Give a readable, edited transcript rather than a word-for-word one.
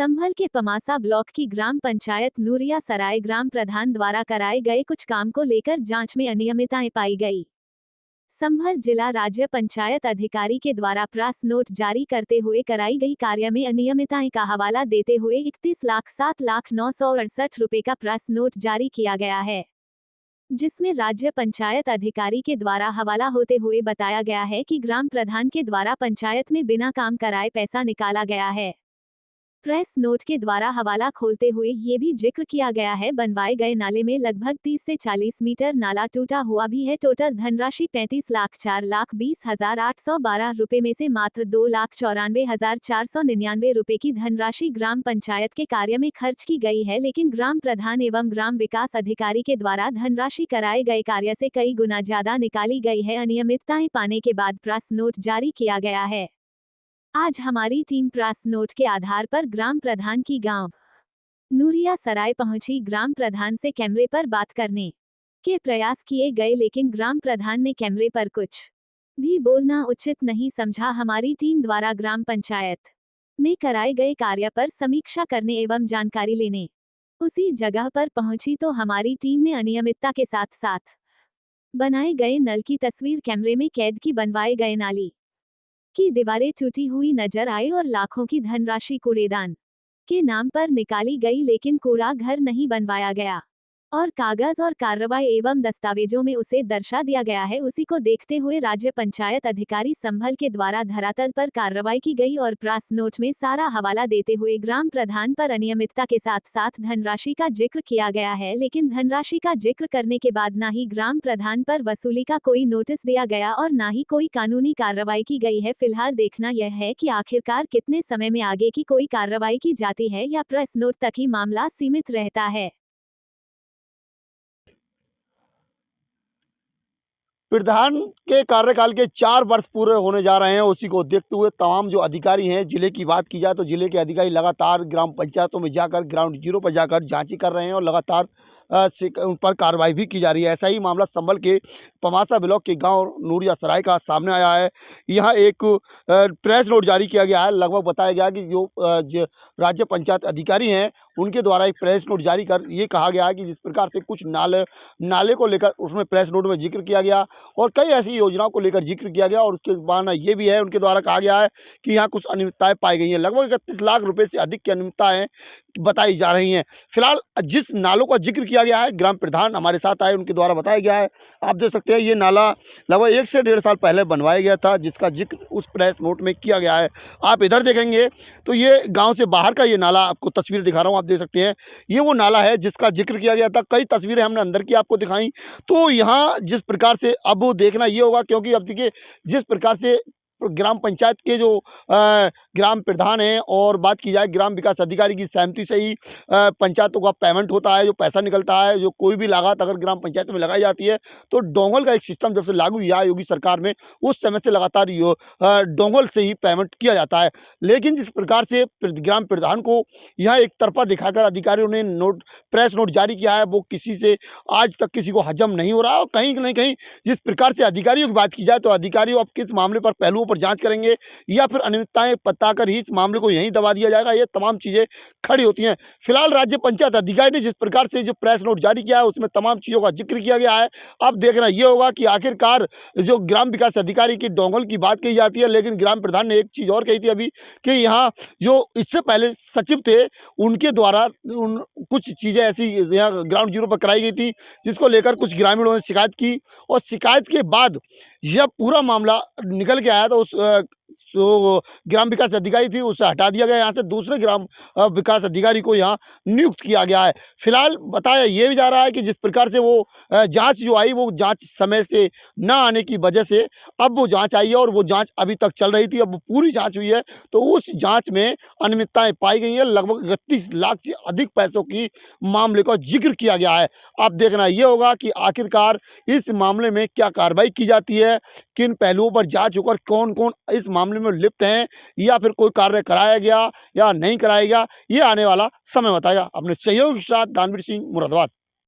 संभल के पमासा ब्लॉक की ग्राम पंचायत नूरिया सराय ग्राम प्रधान द्वारा कराए गए कुछ काम को लेकर जांच में अनियमितताएं पाई गई। संभल जिला राज्य पंचायत अधिकारी के द्वारा प्रास नोट जारी करते हुए कराई गई कार्य में अनियमितताएं का हवाला देते हुए 31,07,968 रुपए का प्रास नोट जारी किया गया है, जिसमें राज्य पंचायत अधिकारी के द्वारा हवाला होते हुए बताया गया है कि ग्राम प्रधान के द्वारा पंचायत में बिना काम कराए पैसा निकाला गया है। प्रेस नोट के द्वारा हवाला खोलते हुए ये भी जिक्र किया गया है, बनवाए गए नाले में लगभग 30 से 40 मीटर नाला टूटा हुआ भी है। टोटल धनराशि 35,04,20,812 रुपए में से मात्र 2,94,499 रुपए की धनराशि ग्राम पंचायत के कार्य में खर्च की गई है, लेकिन ग्राम प्रधान एवं ग्राम विकास अधिकारी के द्वारा धनराशि कराए गए कार्य से कई गुना ज्यादा निकाली गई है। अनियमितताएं पाने के बाद प्रास नोट जारी किया गया है। आज हमारी टीम प्रास नोट के आधार पर ग्राम प्रधान की गांव नूरिया सराय पहुंची। ग्राम प्रधान से कैमरे पर बात करने के प्रयास किए गए, लेकिन ग्राम प्रधान ने कैमरे पर कुछ भी बोलना उचित नहीं समझा। हमारी टीम द्वारा ग्राम पंचायत में कराए गए कार्य पर समीक्षा करने एवं जानकारी लेने उसी जगह पर पहुंची तो हमारी टीम ने अनियमितता के साथ साथ बनाए गए नल की तस्वीर कैमरे में कैद की, बनवाए गए नाली की दीवारें टूटी हुई नजर आई और लाखों की धनराशि कूड़ेदान के नाम पर निकाली गई, लेकिन कूड़ा घर नहीं बनवाया गया और कागज और कार्रवाई एवं दस्तावेजों में उसे दर्शा दिया गया है। उसी को देखते हुए राज्य पंचायत अधिकारी संभल के द्वारा धरातल पर कार्रवाई की गई और प्रास नोट में सारा हवाला देते हुए ग्राम प्रधान पर अनियमितता के साथ साथ धनराशि का जिक्र किया गया है, लेकिन धनराशि का जिक्र करने के बाद न ही ग्राम प्रधान पर वसूली का कोई नोटिस दिया गया और न ही कोई कानूनी कार्रवाई की गई है। फिलहाल देखना यह है कि आखिरकार कितने समय में आगे की कोई कार्रवाई की जाती है या प्रेस नोट तक ही मामला सीमित रहता है। प्रधान के कार्यकाल के 4 वर्ष पूरे होने जा रहे हैं। उसी को देखते हुए तमाम जो अधिकारी हैं, जिले की बात की जाए तो जिले के अधिकारी लगातार ग्राम पंचायतों में जाकर ग्राउंड जीरो पर जाकर जांची कर रहे हैं और लगातार उन पर कार्रवाई भी की जा रही है। ऐसा ही मामला संभल के पमासा ब्लॉक के गांव नूरिया सराय का सामने आया है। यहाँ एक प्रेस नोट जारी किया गया है। लगभग बताया गया कि जो राज्य पंचायत अधिकारी हैं उनके द्वारा एक प्रेस नोट जारी कर ये कहा गया है कि जिस प्रकार से कुछ नाले को लेकर उसमें प्रेस नोट में जिक्र किया गया और कई ऐसी योजनाओं को लेकर जिक्र किया गया और उसके बाद ये भी है उनके द्वारा कहा गया है कि यहाँ कुछ अनियमितताएं पाई गई हैं। लगभग 31 लाख रुपए से अधिक की अनियमितताएं बताई जा रही हैं। फिलहाल जिस नालों का जिक्र किया गया है, ग्राम प्रधान हमारे साथ आए, उनके द्वारा बताया गया है। आप देख सकते हैं ये नाला लगभग 1 से 1.5 साल पहले बनवाया गया था, जिसका जिक्र उस प्रेस नोट में किया गया है। आप इधर देखेंगे तो ये गाँव से बाहर का ये नाला, आपको तस्वीर दिखा रहा हूँ, आप देख सकते हैं ये वो नाला है जिसका जिक्र किया गया था। कई तस्वीरें हमने अंदर की आपको दिखाई। तो यहाँ जिस प्रकार से अब देखना ये होगा, क्योंकि अब देखिए जिस प्रकार से ग्राम पंचायत के जो ग्राम प्रधान हैं और बात की जाए ग्राम विकास अधिकारी की सहमति से ही पंचायतों का पेमेंट होता है, जो पैसा निकलता है, जो कोई भी लागत अगर ग्राम पंचायत में लगाई जाती है तो डोंगल का एक सिस्टम जब से लागू हुआ योगी सरकार में, उस समय से लगातार डोंगल से ही पेमेंट किया जाता है। लेकिन जिस प्रकार से ग्राम प्रधान को यहाँ एक तरफा दिखाकर अधिकारियों ने प्रेस नोट जारी किया है, वो किसी से आज तक किसी को हजम नहीं हो रहा। और कहीं ना कहीं जिस प्रकार से अधिकारियों की बात की जाए तो अधिकारियों अब किस मामले पर पहलुओं पर जांच करेंगे या फिर अनियमितताएं बताकर ही इस मामले को यहीं दबा दिया जाएगा, ये तमाम चीजें खड़ी होती हैं। फिलहाल राज्य पंचायत अधिकारी ने जिस प्रकार से जो प्रेस नोट जारी किया है उसमें तमाम चीजों का जिक्र किया गया है। अब देखना यह होगा कि आखिरकार जो ग्राम विकास अधिकारी की डोंगल की बात कही जाती है, लेकिन ग्राम प्रधान ने एक चीज और कही थी अभी कि यहाँ जो इससे पहले सचिव थे उनके द्वारा कुछ चीजें ऐसी यहाँ ग्राउंड जीरो पर कराई गई थी, जिसको लेकर कुछ ग्रामीणों ने शिकायत की और शिकायत के बाद यह पूरा मामला निकल के आया तो उस जो ग्राम विकास अधिकारी थी उसे हटा दिया गया, यहाँ से दूसरे ग्राम विकास अधिकारी को यहाँ नियुक्त किया गया है। फिलहाल बताया ये भी जा रहा है कि जिस प्रकार से वो जांच जो आई, वो जांच समय से न आने की वजह से अब वो जांच आई है और वो जांच अभी तक चल रही थी, अब पूरी जांच हुई है तो उस जांच में अनियमितताएं पाई गई हैं। लगभग 31 लाख से अधिक पैसों की मामले का जिक्र किया गया है। अब देखना ये होगा कि आखिरकार इस मामले में क्या कार्रवाई की जाती है, किन पहलुओं पर जांच होकर कौन कौन इस मामले में लिप्त हैं या फिर कोई कार्य कराया गया या नहीं कराया गया, ये आने वाला समय बताएगा। अपने सहयोगी के साथ दानवीर सिंह, मुरादाबाद।